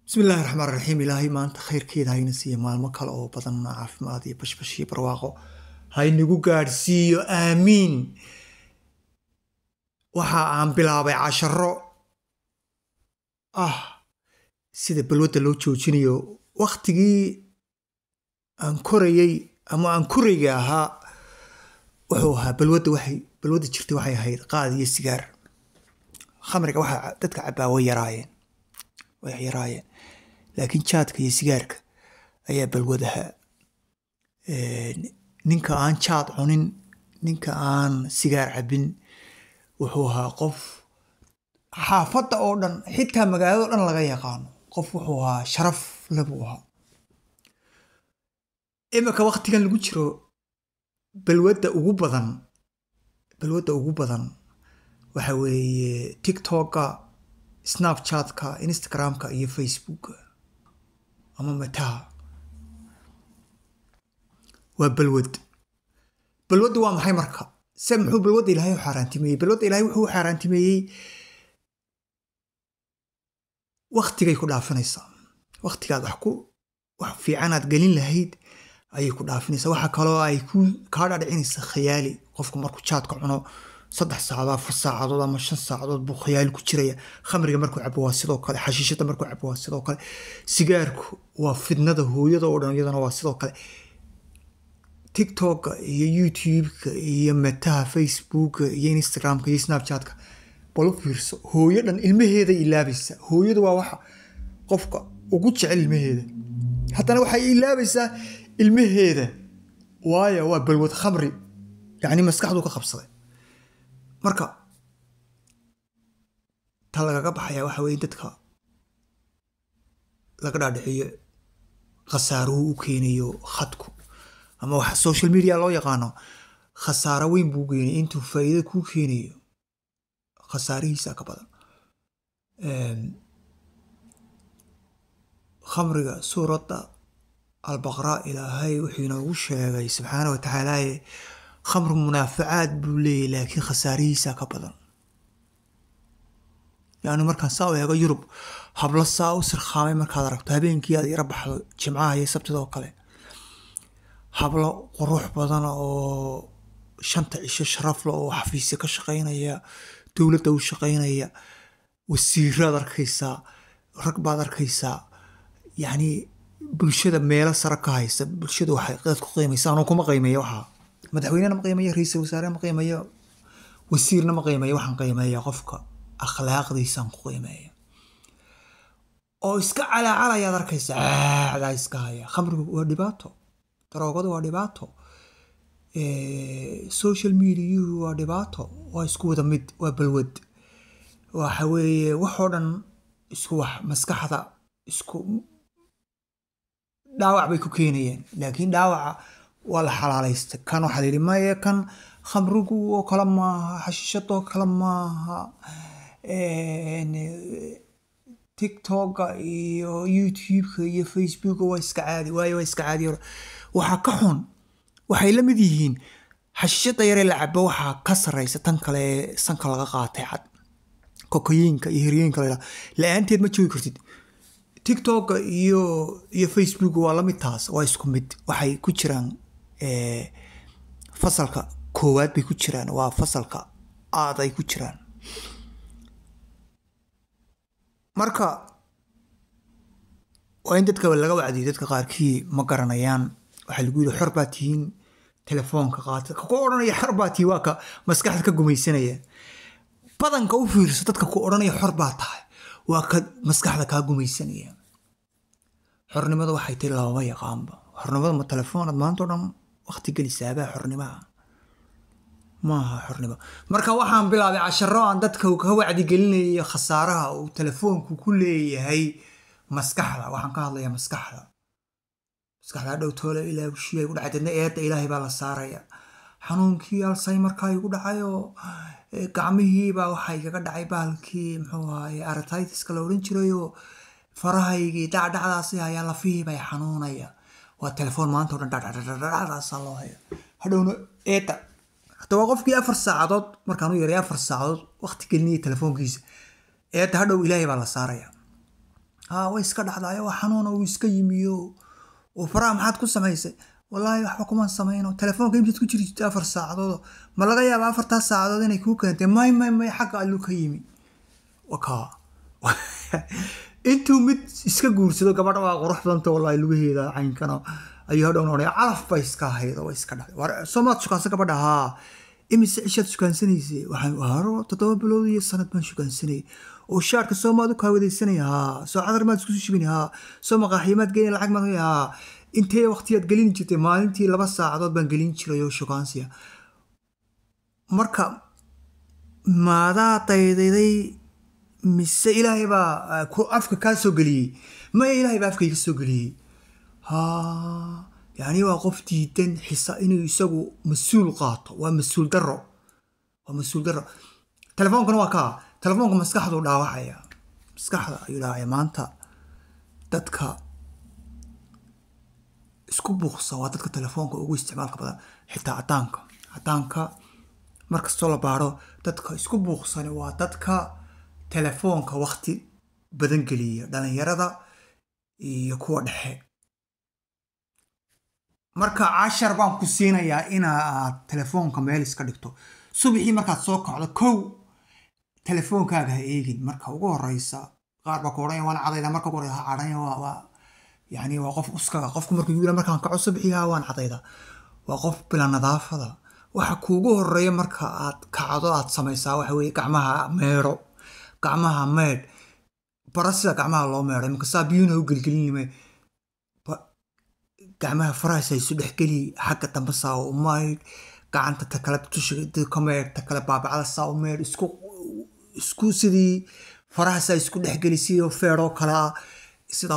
بسم الله الرحمن الرحيم إلهي ما أنت خير كيد هاي نسيه مال مكال أو بدن عاف ماضي بشي برواقو هاي نيجو قارسيو آمين وها عم بلعبي عشرة آه سيدة بلوت اللو تشوشينيو وقتي أنكوريي أما أنكوريا ها وحوها بلوت وحي بلوت جرتي وحي هاي قاضي السيجار خمرك وحا تدك عبا ويراين لكن شاتك يا سيجارك أيا بلودها ninka aan jaad cunin ninka aan sigaar cabin wuxuu ahaa qof xaafadda oo dhan xitaa magaalada oo dhan laga yaqaano qof wuxuu ahaa sharaf leh buu ahaa iminka waqtigan lagu jiro balwadda ugu badan waxa weeye tiktoka snapchatka instagramka iyo facebooka ama metaha waa balwaddu waa maxay marka se muxuu balwadda ilaahay u xaaraantimeeyey balwadda ilaahay wuxuu u xaaraantimeeyey waqtigay ku dhaafinaysaa waqtigaad wax fiican aad gelin lahayd ayay ku dhaafinaysaa waxa kaloo ay kaa dhadhicinaysaa khiyaali qofku markuu jaadka cuno 3 saacadood 4 saacadood ama 5 saacadood buu khiyaali ku jiraya khamriga markuu cabo waa sidoo kale xashiishada markuu cabo waa sidoo kale sigaarku waa fidnada hooyada oo dhan iyadana waa sidoo kale tiktok iyo youtube iyo metaha facebook iyo instagram iyo snapchat bal fiirso hooyo dhan ilmaheeda ilaabaysa hooyadu waa waxa qofka ugu jecel ilmaheeda haddana waxay ilaabaysaa ilmaheeda waayo waa balwad khamri yani maskaxdu ka qabsaday marka ta lagaga baxaya waxa weeye dadka laga dhaadhiciyo khasaaruhu u keenayo khadku ama waxa social media loo yaqaano khasaaro weyn buu keenay intuu faa'iido ku keenayo khasaarihiisa ka badan khamriga suuradda al-baqara ilaahay wuxuu inoogu sheegay subxaana wa tacaala khamru munaafacaad buu leeyahay laakiin khasaarihiisa ka badan yani markaan saa u eego yurub hablo saa u sirkhaamay markaad aragto habeenkii aad yara baxdo jimcaha iyo sabtida oo kale hablo qurux badan oo 5 cisho sharaf leh oo xafiisyo ka shaqeynaya dawladda u shaqeynaya wasiirada arkaysa rag baad arkaysa yani bulshada meelo sare ka haysa bulshada waxay qad ku qiimaysan oo kuma qiimeeyo waxa madaxweynaha ma qiimeeyo ra'iisul wasaare ma qiimeeyo wasiirna ma qiimeeyo waxaan qiimeeyo qofka akhlaaqdiisa ku qiimeeyo oo iska calacalaya arkaysa caada iska haya khamrigu waa dhibaato daroogadu waa dhibaato social media waa dhibaato waa isku wada mid waa balwad waxa weeye wax oo dhan isku wax maskaxda isku dhaawac bay ku keenayeen laakiin dhaawaca waa la xalaalaysta kan waxa la yiri ma kan khamrigu oo kala ma xashiishado kala ma tiktok iyo youtube iyo facebook waa iska caadi waa iska caadi waxa ka xun waxay la mid yihiin xashiishada yare la cabo waxa ka sareysa tan kale sanka laga qaatay cad kokayiinka iyo heroinka la aanteed ma joogi kartid tiktok iyo facebook waa la mid taas waa isku mid waxay ku jiraan fasalka koowaad bay ku jiraan waa fasalka aad ay ku jiraan marka waa in dadka laga wacdiyo dadka qaarkii ma garanayaan waxa lagu yiri xor baa tiin telefoonka qaata ku oranaya xor baa tii waa ka maskaxda ka gumaysanaya badanka u fiirso dadka ku oranaya xor baa tahay waa ka maskaxda ka gumaysanaya xornimada waxay tii laba yaqaanba xornimada ma telefoonad maanta dhan waqti gelisaaba xornimada maaha xornimo marka waxaan bilaabay casharo aan dadka ka wacdi gelinayo khasaaraha uu telefoonku ku leeyahay maskaxda waxaan ka hadlayaa maskaxda dhow toole ilaa wishii ku dhacay eedda ilaahay baa la saaraya xanuunkii alzheimerka igu dhacayo gacmihii baa waxay kaga dhacay baalkii muxuu ahaay arthritis la oran jirayo farahaygii dhacdaasi ayaa lafihii bay xanuunaya waa telefoon maanta oo dhan dhacdaas loo hayo hadhowna eedda haddaba qofkii 4 saacadood markaan u yaray 4 saacadood waqti gelinay telefoonkiisa eedda hadhow ilaahay baa la saaraya way iska dhaxdaay waa xanuun oo iska yimiyo oo faraha maxaad ku samaysay wallahi waxba kuma sameeyno telefoonka inta ku jirto 4 saacadood ma laga yaabaa 4 saacadood inay ku keentay may xagga allu ka yimi waka intuu mid iska guursado gabadha waa qurux badan wallahi lugaheeda caynkana ayuu dhownoonay calaf bay iska haydo way iska dhaxday war Soomaad shukaansan gabadha imise cishad shukaansanaysa waxaan haro 7 bilood iyo sanad baan shukaansanay oo shaarka Soomaad ka wadaysanaya soo cadar maad isku shubinaya soo maqaaximaad geeyay lacag madaya intee waqtiyaad gelin jirtay maalintii 2 saacadood baan gelin jiray oo shukaansiya marka maada tayday mise ilaahay baa ku afka ka soo galiyay ma ilaahay baa afka ka soo galiyay يعني وقف جدا حسا إنه يسوي مسؤول قاط ومسؤول درو تلفون كانوا كا تلفون كان مسكح ذو داوعيا مسكح يلا ما أنت تدك سكوب بخصة وتدك تلفون كأوجي استعمال كبدا حتى عتانك مركز صلا بارو تدك سكوب بخصة وتدك تلفون كوقت بدن قليل لأن يرضى يكون حي marka 10 baan ku siinayaa inaad telefoonka meel iska dhigto subaxii markaad soo kacdo kow telefoonkaaga ha eegin marka ugu horeysa qaar ba kooraya waan cadayda marka ugu horeysa cadayna waa yani waa qof uskaga qofku markuu yiri markaan kaco subaxii waan cadayda waa qof bila nadaafada waxa kuugu horeeya marka aad kacdo aad samaysaa waxa weeye gacmaha meed barasida gacmaha loo meeray marka saabiyuna u gelgelinimay gacmaha faraasay isu dhaxgali xagga dambe saa oo mayd gacanta ta kala tushiga kameer ta kala baabacada saa oo meer isku sidii faraasay isku dhaxgali sidoo feero kala sida